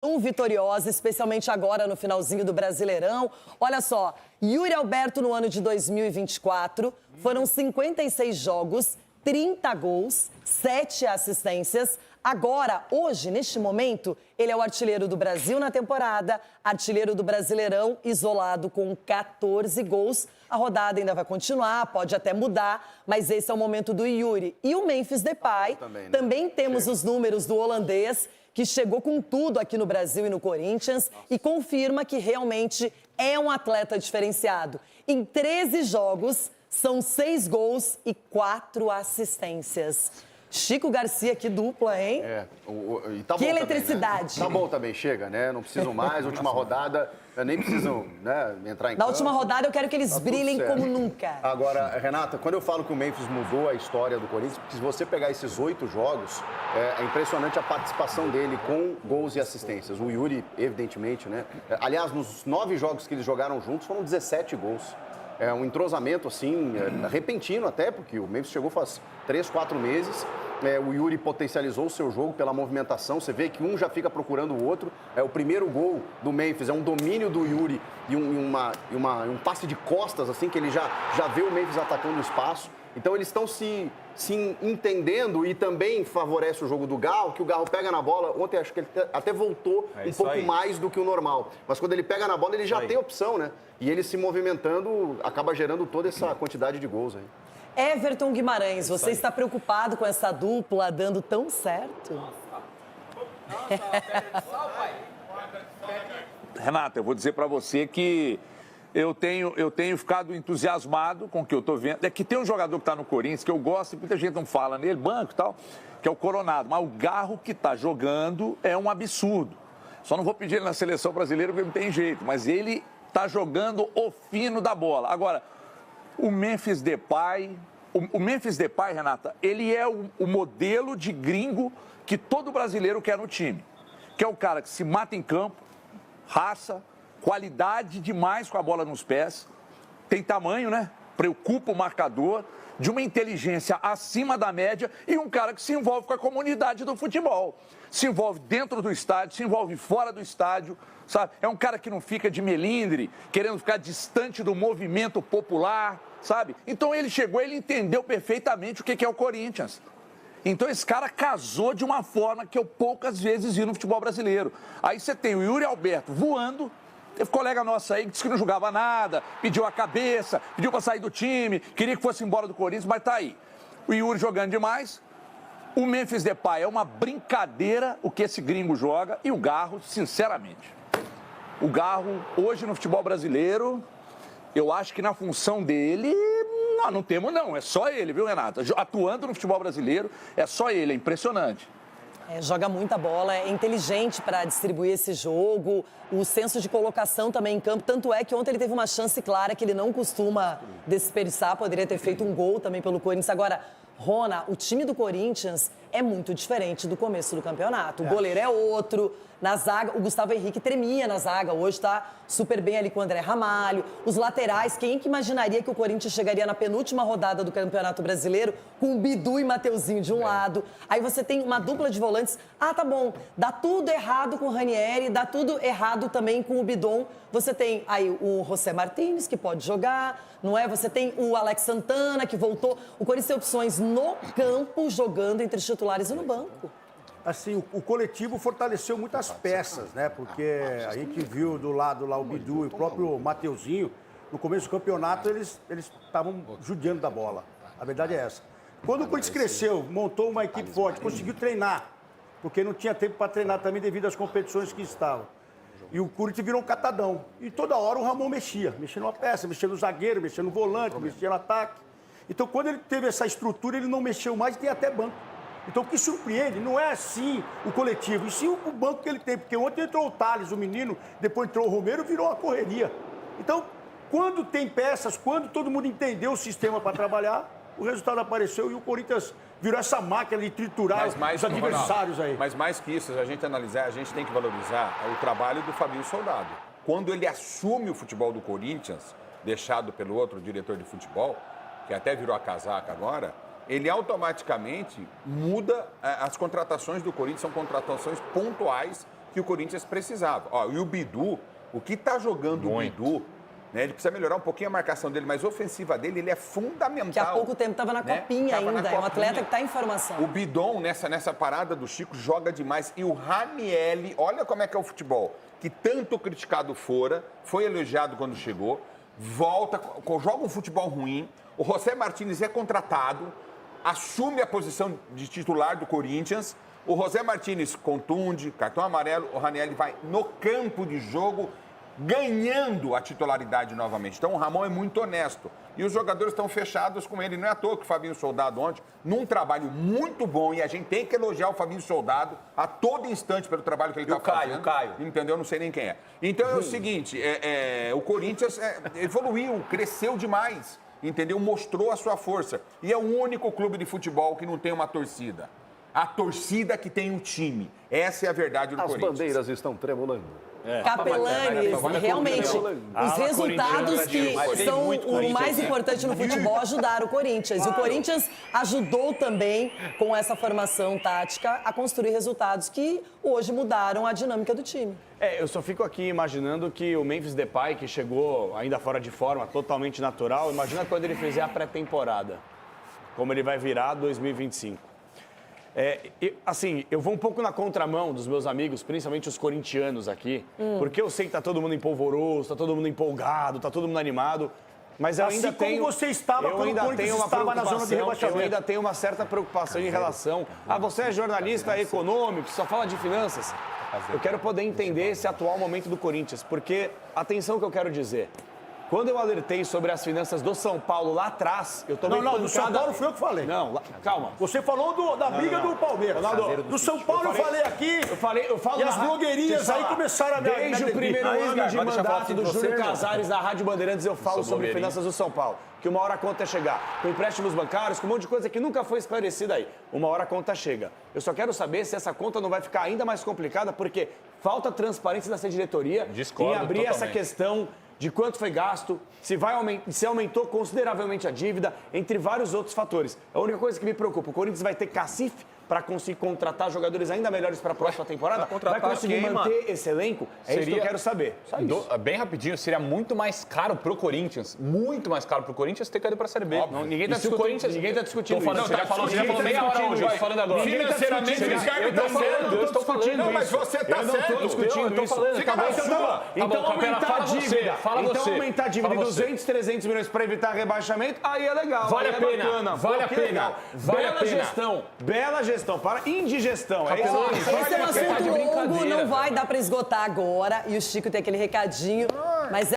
Vitoriosa, especialmente agora no finalzinho do Brasileirão. Olha só, Yuri Alberto no ano de 2024 foram 56 jogos, 30 gols, 7 assistências. Agora, hoje, neste momento, ele é o artilheiro do Brasil na temporada, artilheiro do Brasileirão, isolado com 14 gols. A rodada ainda vai continuar, pode até mudar, mas esse é o momento do Yuri. E o Memphis Depay, também temos os números do holandês, que chegou com tudo aqui no Brasil e no Corinthians e confirma que realmente é um atleta diferenciado. Em 13 jogos, são 6 gols e 4 assistências. Chico Garcia, que dupla, hein? E tá que bom eletricidade. Também, né? Tá bom também, chega, né? Não precisam mais, última rodada, nem precisam, né, entrar em campo. Na última rodada eu quero que eles brilhem como nunca. Agora, Renata, quando eu falo que o Memphis mudou a história do Corinthians, porque se você pegar esses 8 jogos, é impressionante a participação dele com gols e assistências. O Yuri, evidentemente, né? Aliás, nos 9 jogos que eles jogaram juntos, foram 17 gols. É um entrosamento, assim, repentino até, porque o Memphis chegou faz 3, 4 meses. O Yuri potencializou o seu jogo pela movimentação. Você vê que um já fica procurando o outro. O primeiro gol do Memphis é um domínio do Yuri e um passe de costas, assim, que ele já vê o Memphis atacando o espaço. Então eles estão se entendendo e também favorece o jogo do Garro, que o Garro pega na bola. Ontem acho que ele até voltou um pouco mais do que o normal. Mas quando ele pega na bola, ele já tem opção, né? E ele se movimentando acaba gerando toda essa quantidade de gols aí. Everton Guimarães, você está preocupado com essa dupla dando tão certo? Renata, eu vou dizer para você que eu tenho ficado entusiasmado com o que eu estou vendo. É que tem um jogador que está no Corinthians que eu gosto, muita gente não fala nele, banco e tal, que é o Coronado. Mas o Garro que está jogando é um absurdo. Só não vou pedir ele na seleção brasileira porque não tem jeito, mas ele está jogando o fino da bola. Agora, o Memphis Depay, Renata, ele é o modelo de gringo que todo brasileiro quer no time. Que é o cara que se mata em campo, raça, qualidade demais com a bola nos pés, tem tamanho, né? Preocupa o marcador, de uma inteligência acima da média e um cara que se envolve com a comunidade do futebol. Se envolve dentro do estádio, se envolve fora do estádio, sabe? É um cara que não fica de melindre, querendo ficar distante do movimento popular, sabe? Então ele chegou, ele entendeu perfeitamente o que é o Corinthians. Então esse cara casou de uma forma que eu poucas vezes vi no futebol brasileiro. Aí você tem o Yuri Alberto voando. Teve colega nosso aí que disse que não jogava nada, pediu a cabeça, pediu para sair do time, queria que fosse embora do Corinthians, mas tá aí. O Yuri jogando demais, o Memphis Depay é uma brincadeira o que esse gringo joga e o Garro, sinceramente. O Garro, hoje no futebol brasileiro, eu acho que na função dele, não temos não, é só ele, viu, Renata? Atuando no futebol brasileiro, é só ele, é impressionante. Joga muita bola, é inteligente para distribuir esse jogo, o senso de colocação também em campo. Tanto é que ontem ele teve uma chance clara que ele não costuma desperdiçar, poderia ter feito um gol também pelo Corinthians. Agora, Rona, o time do Corinthians é muito diferente do começo do campeonato. O goleiro é outro, na zaga, o Gustavo Henrique tremia na zaga, hoje está super bem ali com o André Ramalho. Os laterais, quem que imaginaria que o Corinthians chegaria na penúltima rodada do Campeonato Brasileiro com o Bidu e Mateuzinho de um lado. Aí você tem uma dupla de volantes. Ah, tá bom, dá tudo errado com o Ranieri, dá tudo errado também com o Bidon. Você tem aí o José Martínez, que pode jogar, não é? Você tem o Alex Santana, que voltou. O Corinthians tem opções no campo, jogando entre os titulares e no banco. Assim, o coletivo fortaleceu muitas peças, né? Porque a gente viu do lado lá o Bidu e o próprio Mateuzinho, no começo do campeonato, eles estavam judiando da bola. A verdade é essa. Quando o Corinthians cresceu, montou uma equipe forte, conseguiu treinar, porque não tinha tempo para treinar também devido às competições que estavam. E o Corinthians virou um catadão. E toda hora o Ramon mexia numa peça, mexia no zagueiro, mexia no volante, mexia no ataque. Então, quando ele teve essa estrutura, ele não mexeu mais e tem até banco. Então, o que surpreende não é assim o coletivo, e sim o banco que ele tem. Porque ontem entrou o Thales, o menino, depois entrou o Romero, virou uma correria. Então, quando tem peças, quando todo mundo entendeu o sistema para trabalhar, o resultado apareceu e o Corinthians virou essa máquina de triturar os adversários aí. Mas mais que isso, se a gente analisar, a gente tem que valorizar o trabalho do Fabinho Soldado. Quando ele assume o futebol do Corinthians, deixado pelo outro diretor de futebol, que até virou a casaca agora, ele automaticamente muda as contratações do Corinthians, são contratações pontuais que o Corinthians precisava. Ó, e o Bidu, o que está jogando o Bidu, né, ele precisa melhorar um pouquinho a marcação dele, mas a ofensiva dele, ele é fundamental. Que há pouco tempo estava na copinha ainda, é um atleta que está em formação. O Bidon, nessa parada do Chico, joga demais. E o Ranieri, olha como é que é o futebol, que tanto criticado fora, foi elogiado quando chegou, volta, joga um futebol ruim, o José Martínez é contratado, assume a posição de titular do Corinthians, o José Martínez contunde, cartão amarelo, o Ranieri vai no campo de jogo, ganhando a titularidade novamente. Então o Ramon é muito honesto. E os jogadores estão fechados com ele. Não é à toa que o Fabinho Soldado ontem, num trabalho muito bom, e a gente tem que elogiar o Fabinho Soldado a todo instante pelo trabalho que ele está fazendo. O Caio. Entendeu? Não sei nem quem é. Então é o seguinte, o Corinthians evoluiu, cresceu demais, entendeu? Mostrou a sua força. E é o único clube de futebol que não tem uma torcida. A torcida que tem um time. Essa é a verdade do Corinthians. As bandeiras estão tremulando. Capelani, realmente, os resultados que são o mais importante no futebol ajudaram o Corinthians. E o Corinthians ajudou também, com essa formação tática, a construir resultados que hoje mudaram a dinâmica do time. Eu só fico aqui imaginando que o Memphis Depay, que chegou ainda fora de forma, totalmente natural, imagina quando ele fizer a pré-temporada, como ele vai virar 2025. Eu vou um pouco na contramão dos meus amigos, principalmente os corintianos aqui, porque eu sei que tá todo mundo empolvoroso, tá todo mundo empolgado, tá todo mundo animado, mas eu Assim ainda tenho... como você estava quando o Corinthians estava na zona de rebaixamento. Eu ainda tenho uma certa preocupação em relação... você é jornalista econômico, só fala de finanças. Eu quero poder entender esse atual momento do Corinthians, porque, atenção que eu quero dizer... Quando eu alertei sobre as finanças do São Paulo lá atrás, eu tomei Não, do São Paulo foi eu que falei. Não, calma. Você falou da briga do Palmeiras. Do São Paulo eu falei aqui. Eu falo e as blogueirinhas aí começaram a me desde o primeiro ano de mandato do Júlio Casares na Rádio Bandeirantes, eu falo sobre finanças do São Paulo. Que uma hora a conta chegar. Com empréstimos bancários, com um monte de coisa que nunca foi esclarecida aí. Uma hora a conta chega. Eu só quero saber se essa conta não vai ficar ainda mais complicada, porque falta transparência dessa diretoria em abrir essa questão de quanto foi gasto, se aumentou consideravelmente a dívida, entre vários outros fatores. A única coisa que me preocupa, o Corinthians vai ter cacife para conseguir contratar jogadores ainda melhores para a próxima temporada? Vai conseguir manter esse elenco? É isso que eu quero saber. Bem rapidinho, seria muito mais caro pro Corinthians, ter caído para a Série B. Não, ninguém está discutindo isso. Você já falou meia hora hoje, falando agora. Financeiramente, o Ricardo está falando. Eu estou falando Não, mas você está certo. discutindo isso. Fica na sua. Então aumentar a dívida. Então aumentar a dívida de 200, 300 milhões para evitar rebaixamento, aí é legal. Vale a pena. Vale a pena. Bela gestão. Bela gestão. Para indigestão. É isso. Esse é um assunto longo, não vai dar para esgotar agora. E o Chico tem aquele recadinho. Mas